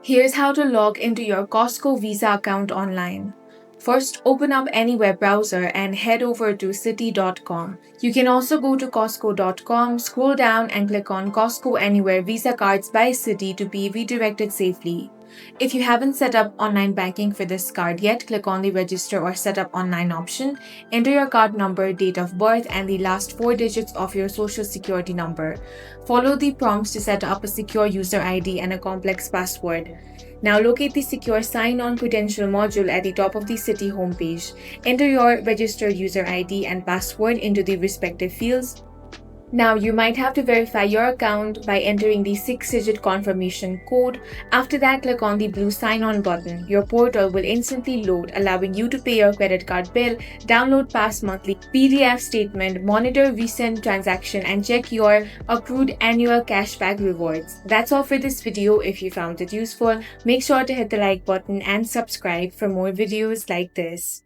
Here's how to log into your Costco Visa account online. First, open up any web browser and head over to Citi.com. You can also go to Costco.com, scroll down and click on Costco Anywhere Visa Cards by Citi to be redirected safely. If you haven't set up online banking for this card yet, click on the Register or Set Up Online option. Enter your card number, date of birth, and the last 4 digits of your social security number. Follow the prompts to set up a secure user ID and a complex password. Now locate the secure sign-on credential module at the top of the Citi homepage. Enter your registered user ID and password into the respective fields. Now you might have to verify your account by entering the 6-digit confirmation code. After that, click on the blue sign on button. Your portal will instantly load, allowing you to pay your credit card bill, download past monthly PDF statement, monitor recent transaction, and check your accrued annual cashback rewards. That's all for this video. If you found it useful, make sure to hit the like button and subscribe for more videos like this.